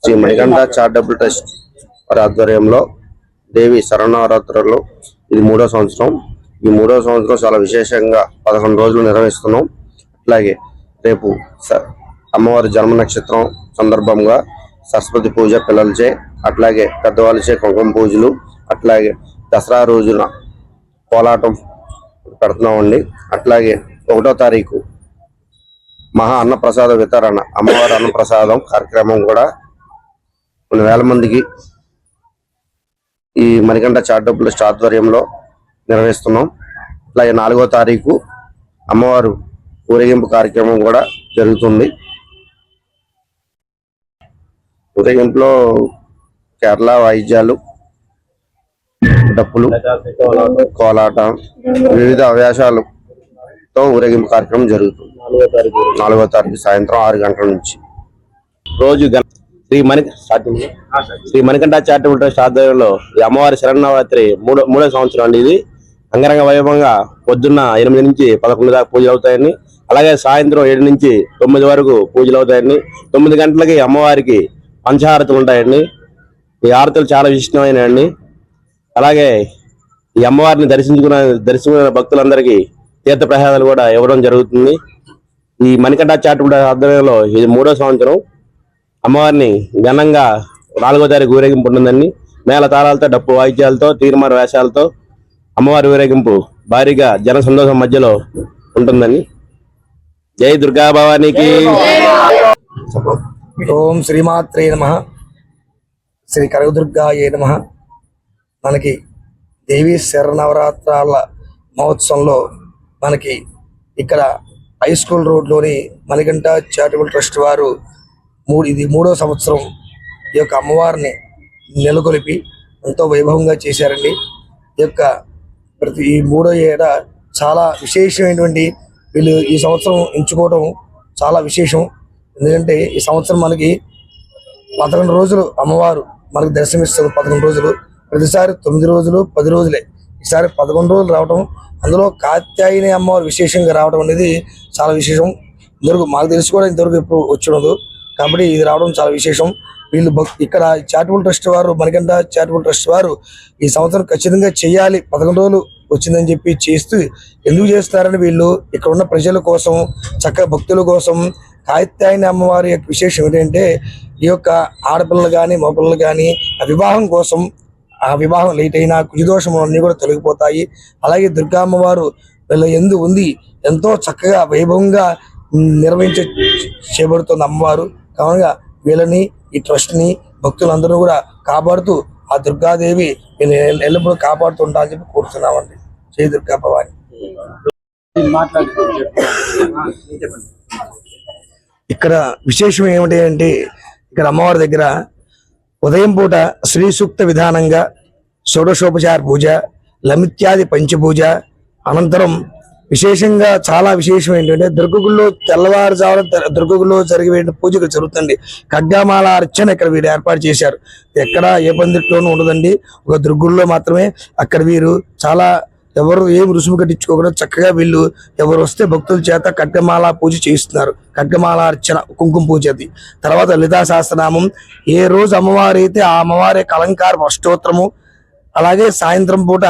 Shri Manikanta charitable trust వారి ఆధ్వర్యంలో దేవి శరణవరాత్రులు ఇది 3వ సంవత్సరం. ఈ 3వ సంవత్సరం చాలా విశేషంగా 11 రోజులు నిర్వహిస్తున్నాం. అట్లాగే రేపు అమ్మవారి జన్మ నక్షత్రం సందర్భంగా సరస్వతి పూజ పిల్లలచే, అట్లాగే పెద్దవాళ్ళచే కుంకుమ పూజలు, అట్లాగే దసరా రోజున కోలాటం పెడుతున్నామండి. అట్లాగే 1వ తారీఖు మహా అన్నప్రసాద వితరణ, అమ్మవారి అన్నప్రసాదం కార్యక్రమం కూడా కొన్ని వేల మందికి ఈ మణికంఠ చారిటబుల్ ట్రస్ట్ ఆధ్వర్యంలో నిర్వహిస్తున్నాం. అలాగే 4వ తారీఖు అమ్మవారు ఊరేగింపు కార్యక్రమం కూడా జరుగుతుంది. ఊరేగింపులో కేరళ వాయిద్యాలు, డప్పులు, కోలాట, వివిధ అవ్యాసాలతో ఊరేగింపు కార్యక్రమం జరుగుతుంది. 4వ తారీఖు సాయంత్రం 6 గంటల నుంచి. రోజు శ్రీ మణికంఠ చారిటబుల్ ట్రస్ట్ ఆధ్వర్యంలో అమ్మవారి శరణవరాత్రి 3వ సంవత్సరం అండి. ఇది అంగరంగ వైభవంగా పొద్దున్న 8 నుంచి 11 దాకా పూజలు అవుతాయని, అలాగే సాయంత్రం 7 నుంచి 9 వరకు పూజలు అవుతాయండి. 9 గంటలకి అమ్మవారికి పంచహారతులు ఉంటాయండి. ఈ హారతులు చాలా విశిష్టమైనవి. అలాగే ఈ అమ్మవారిని దర్శించుకున్న భక్తులందరికీ తీర్థ ప్రసాదాలు కూడా ఇవ్వడం జరుగుతుంది. ఈ మణికంఠ చారిటబుల్ ఆధ్వర్యంలో ఇది 3వ సంవత్సరం. అమ్మవారిని ఘనంగా 4వ తారీఖు ఊరేగింపు ఉంటుందండి. మేళ తాళాలతో, డప్పు వాయిద్యాలతో, తీర్మార వేషాలతో అమ్మవారి ఊరేగింపు భారీగా జన సంతోషం మధ్యలో ఉంటుందండి. జై దుర్గా భవానికి. ఓం శ్రీమాత్రే నమః. శ్రీ కనకదుర్గాయే నమః. మనకి దేవీ శరణవరాత్రాల మహోత్సవంలో మనకి ఇక్కడ హై స్కూల్ రోడ్లోని మణికంఠ చారిటబుల్ ట్రస్ట్ వారు ఇది 3వ సంవత్సరం ఈ యొక్క అమ్మవారిని నెలకొల్పి ఎంతో వైభవంగా చేశారండి. ఈ యొక్క ఈ 3వ ఏట చాలా విశేషమైనటువంటి వీళ్ళు ఈ సంవత్సరం ఎంచుకోవడం చాలా విశేషం. ఎందుకంటే ఈ సంవత్సరం మనకి 11 రోజులు అమ్మవారు మనకు దర్శనమిస్తారు. 11 రోజులు, ప్రతిసారి 9 రోజులు, 10 రోజులే. ఈసారి 11 రోజులు రావడం, అందులో కాత్యాయని అమ్మవారు విశేషంగా రావడం అనేది చాలా విశేషం. ఇంతవరకు మాకు తెలిసి కూడా ఇంతవరకు ఎప్పుడు వచ్చినదు కాబట్టి ఇది రావడం చాలా విశేషం. వీళ్ళు ఇక్కడ చారిటబుల్ ట్రస్ట్ వారు, మణికంఠ చారిటబుల్ ట్రస్ట్ వారు ఈ సంవత్సరం ఖచ్చితంగా చేయాలి, 11 రోజులు వచ్చిందని చెప్పి చేస్తూ ఎందుకు చేస్తారని వీళ్ళు ఇక్కడ ఉన్న ప్రజల కోసం, చక్కగా భక్తుల కోసం కాత్యాయని అమ్మవారి యొక్క విశేషం ఏంటంటే ఈ యొక్క ఆడపిల్లలు కానీ మగపిల్లలు కానీ ఆ వివాహం కోసం, ఆ వివాహం లేట్ అయినా కుజదోషములు అన్నీ కూడా తొలగిపోతాయి. అలాగే అమ్మవారు వీళ్ళ ఎందు ఉంది ఎంతో చక్కగా వైభవంగా చేయబడుతుంది అమ్మవారు. కావున వీళ్ళని, ఈ ట్రస్ట్ని, భక్తులందరూ కూడా కాపాడుతూ ఆ దుర్గాదేవి ఎల్లప్పుడూ కాపాడుతుంటా అని చెప్పి కోరుతున్నామండి. జై దుర్గా భవాని. ఇక్కడ విశేషం ఏమిటి అంటే ఇక్కడ అమ్మవారి దగ్గర ఉదయం పూట శ్రీ సూక్త విధానంగా షోడశోపచార పూజ, లమిత్యాది పంచపూజ, అనంతరం విశేషంగా చాలా విశేషం ఏంటంటే దుర్గగుల్లో తెల్లవారుజామున దుర్గగుల్లో జరిగే పూజలు జరుగుతుంది. ఖడ్గమాల అర్చన ఇక్కడ వీరు ఏర్పాటు చేశారు. ఎక్కడ ఏ పందిట్లోనూ ఉండదండి, ఒక దుర్గుల్లో మాత్రమే. అక్కడ వీరు చాలా ఎవరు ఏం రుసుము కట్టించుకోకుండా చక్కగా వీళ్ళు ఎవరు వస్తే భక్తుల చేత ఖడ్గమాల పూజ చేయిస్తున్నారు. ఖడ్గమాల అర్చన, కుంకుమ పూజ. అది తర్వాత లలితా సహస్రనామం. ఏ రోజు అమ్మవారు అయితే ఆ అమ్మవారి అలంకారం అష్టోత్తరము, అలాగే సాయంత్రం పూట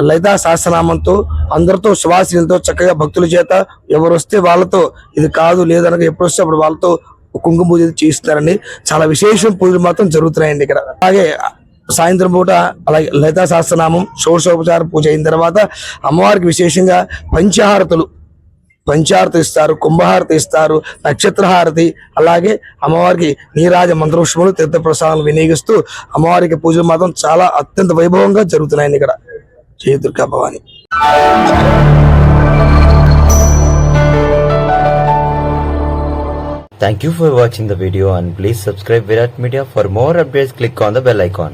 లలితా సహస్రనామంతో అందరితో సువాసనలతో చక్కగా భక్తుల చేత ఎవరు వస్తే వాళ్ళతో ఇది కాదు లేదనగా ఎప్పుడు వస్తే అప్పుడు వాళ్ళతో కుంకుమ పూజ చేయిస్తారండి. చాలా విశేషం పూజలు మాత్రం జరుగుతున్నాయండి ఇక్కడ. అలాగే సాయంత్రం పూట అలాగే లలితా సహస్రనామం షోడశోపచార పూజ అయిన తర్వాత అమ్మవారికి విశేషంగా పంచాహారతి ఇస్తారు, కుంభహారతి ఇస్తారు, నక్షత్రహారతి, అలాగే అమ్మవారికి నీరాజ మంత్రోక్షములు తీర్థ ప్రసాదాలు వినియోగిస్తూ అమ్మవారికి పూజలు మాత్రం చాలా అత్యంత వైభవంగా జరుగుతున్నాయండి ఇక్కడ. జయ Durga Bhavani. Thank you for watching the video and please subscribe Virat Media. For more updates, click on the bell icon.